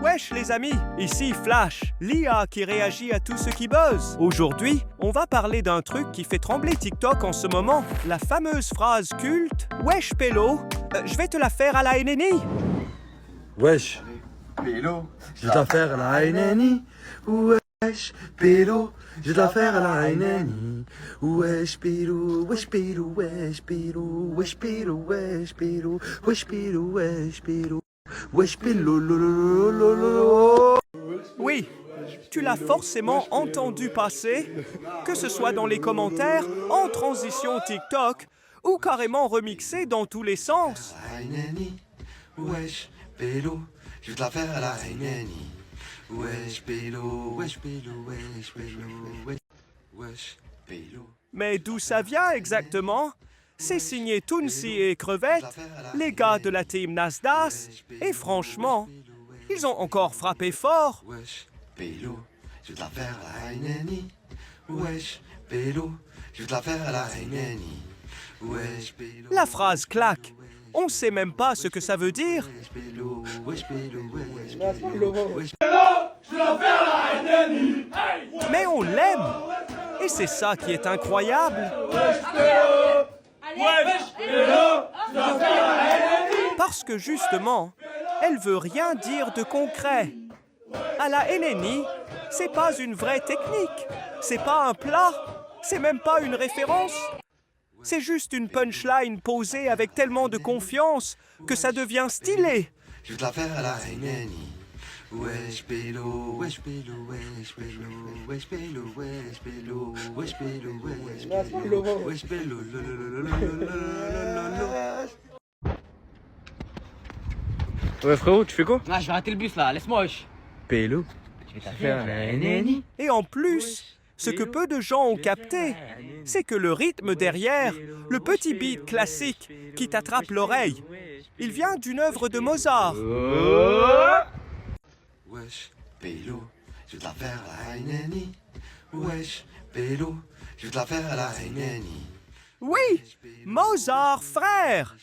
Wesh les amis, ici Flash, l'IA qui réagit à tout ce qui buzz. Aujourd'hui, on va parler d'un truc qui fait trembler TikTok en ce moment. La fameuse phrase culte « Wesh Pélo, je vais te la faire à la NNI ». Wesh, Pélo, je vais te la faire à la NNI. Wesh, Pélo, je vais te la faire à la NNI. Wesh, Pélo, wesh, Pélo, wesh, Pélo, wesh, Pélo, wesh, Pélo, wesh, Pélo, wesh, Pélo. Wesh Pélo, lolololololo. Oui, tu l'as forcément entendu passer, que ce soit dans les commentaires, en transition TikTok, ou carrément remixé dans tous les sens. Wesh Pélo, je vais te la faire à la NNI. Wesh Pélo, wesh Pélo, wesh Pélo, wesh Pélo. Mais d'où ça vient exactement? C'est signé Tounsi et Crevette, les gars de la team Nasdaq, et franchement, ils ont encore frappé fort. Wesh Pélo, je vais te la faire à la NNI. Wesh Pélo, je vais te la faire à la NNI. Wesh Pélo. La phrase claque. On sait même pas ce que ça veut dire. Wesh Pélo, wesh Pélo, wesh Pélo, wesh Mais on l'aime. Et c'est ça qui est incroyable. Parce que justement, elle veut rien dire de concret. À la NNI, c'est pas une vraie technique. C'est pas un plat. C'est même pas une référence. C'est juste une punchline posée avec tellement de confiance que ça devient stylé. Je vais te la faire à la NNI. Wesh Pélo, wesh Pélo, wesh Pélo, wesh Pélo, wesh Pélo, wesh Pélo, wesh Pélo, wesh Pélo, Ouais frérot, tu fais quoi? Ah, je vais arrêter le bus là, laisse-moi wesh. Pélo. Je vais t'affaire la NNI. Et en plus, ce que peu de gens ont capté, c'est que le rythme derrière, le petit beat classique qui t'attrape l'oreille, il vient d'une œuvre de Mozart. Wesh Pélo, je vais te la faire à la NNI. Wesh Pélo, je vais te la faire à la NNI. Oui, Mozart frère.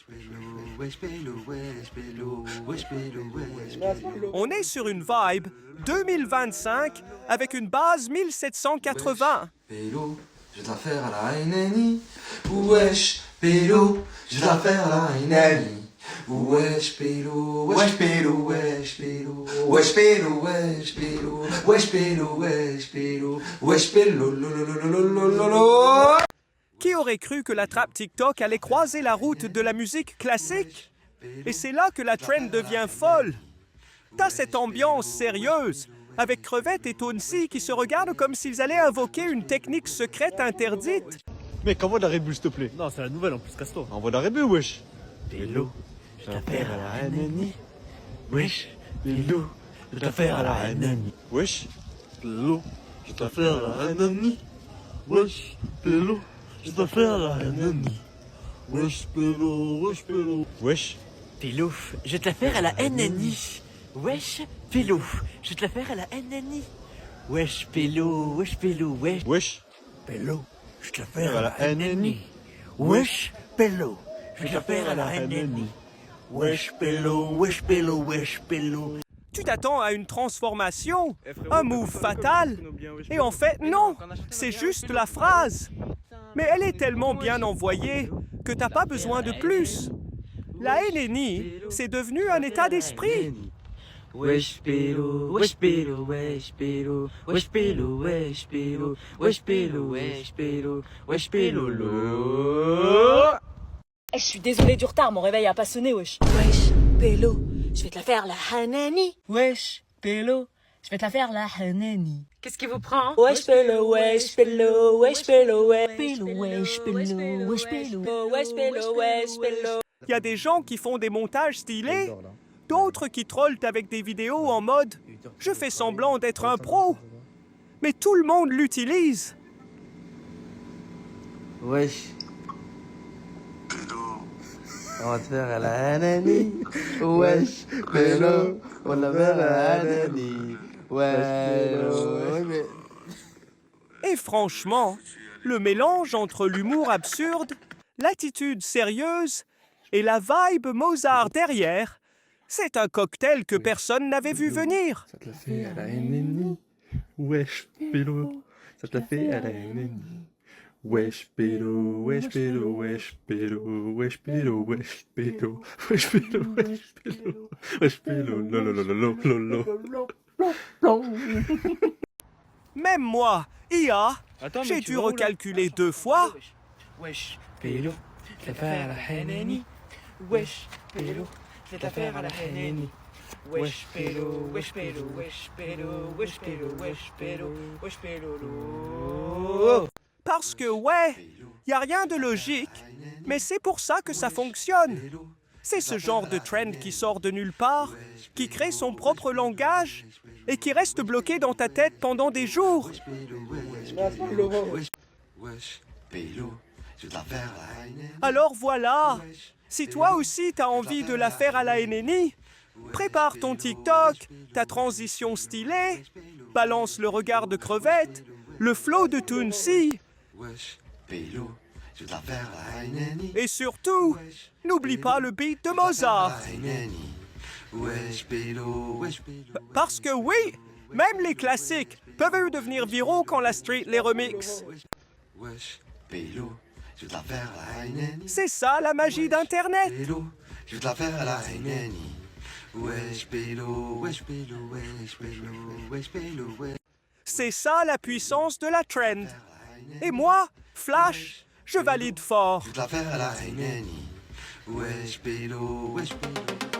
Wesh Pélo, wesh Pélo, wesh Pélo, wesh Pélo. On est sur une vibe 2025 avec une base 1780. Pélo, je vais te la faire à la NNI. Wesh Pélo, je vais te la faire à la NNI. Wesh Pélo, wesh Pélo, wesh Pélo, wesh Pélo, wesh Pélo, wesh Pélo, wesh Pélo, wesh Pélo, lolololololo. Qui aurait cru que la trappe TikTok allait croiser la route de la musique classique? Et c'est là que la trend devient folle. T'as cette ambiance sérieuse, avec Crevette et Tounsi qui se regardent comme s'ils allaient invoquer une technique secrète interdite. Mec, envoie de la Red Bull, s'il te plaît. Non, c'est la nouvelle en plus, casse-toi. Envoie de la Red Bull, wesh. Pélo, je t'affaire à la NNI. Wesh, Pélo, je t'affaire à la NNI. Wesh. Pélo, je t'affaire à la NNI. Wesh, Pélo, je t'affaire à la NNI. Wesh, Pélo, wesh, Pélo. Wesh. Pélo, je vais te la faire à la NNI. Wesh, Pélo, je vais te la faire à la NNI. Wesh, Pélo, wesh, Pélo, wesh. Wesh. Pélo, je te la faire à la NNI. Wesh, Pélo, je vais te la faire à la NNI. Wesh, Pélo, wesh, Pélo, wesh, Pélo. Tu t'attends à une transformation, un move fatal. Et en fait, non, c'est juste la phrase. Mais elle est tellement bien envoyée que t'as pas besoin de plus. La NNI, c'est devenu un état d'esprit. Wesh, Pélo, wesh, Pélo, wesh, Pélo, wesh, Pélo, wesh, Pélo, wesh, Pélo, wesh, Pélo, wesh, Pélo, Je suis désolée du retard, mon réveil a pas sonné, wesh. Wesh, Pélo, je vais te la faire la Hanani. Wesh, Pélo, je vais te la faire la Hanani. Qu'est-ce qui vous prend? Wesh, Pélo, wesh, Pélo, wesh, Pélo, wesh, Pélo, wesh, Pélo, wesh, Pélo, wesh, Pélo, wesh, Pélo. Il y a des gens qui font des montages stylés, d'autres qui trollent avec des vidéos en mode « Je fais semblant d'être un pro ». Mais tout le monde l'utilise. Wesh. On va te faire à la NNI. Wesh Pélo, on va te faire à la NNI. Ouais. Et franchement, le mélange entre l'humour absurde, l'attitude sérieuse et la vibe Mozart derrière, C'est un cocktail que personne n'avait vu venir. Ça te l'a fait à la NNI. Wesh, pélo. Ça te l'a fait à la NNI. Wesh, pélo, wesh, pélo, wesh, pélo, wesh, pélo, wesh, pélo, wesh, pélo, wesh, pélo, wesh, pélo, lolololololo. Même moi, IA, Attends, mais j'ai tu dû vas où, là recalculer 2 fois. Wesh, pélo, je vais te faire à la Hanani. Wesh, pélo, je vais te faire à la Hanani. Wesh, pélo, wesh, pélo, wesh, pélo, wesh, pélo, wesh, pélo, wesh, pélo, lo. Parce que ouais, y a rien de logique, mais c'est pour ça que ça fonctionne. C'est ce genre de trend qui sort de nulle part, qui crée son propre langage et qui reste bloqué dans ta tête pendant des jours. Alors voilà, si toi aussi t'as envie de la faire à la NNI, prépare ton TikTok, ta transition stylée, balance le regard de crevette, le flow de Toonsi, et surtout, n'oublie pas le beat de Mozart. Parce que oui, même les classiques peuvent devenir viraux quand la street les remixe. C'est ça la magie d'Internet. Je vais te la faire à la NNI. Wesh, pélo, wesh, pélo, wesh, pélo, wesh, pélo, wesh. C'est ça la puissance de la trend. Et moi, Flash, je valide fort. Je vais te la faire à la NNI. Wesh, pélo, wesh, pélo.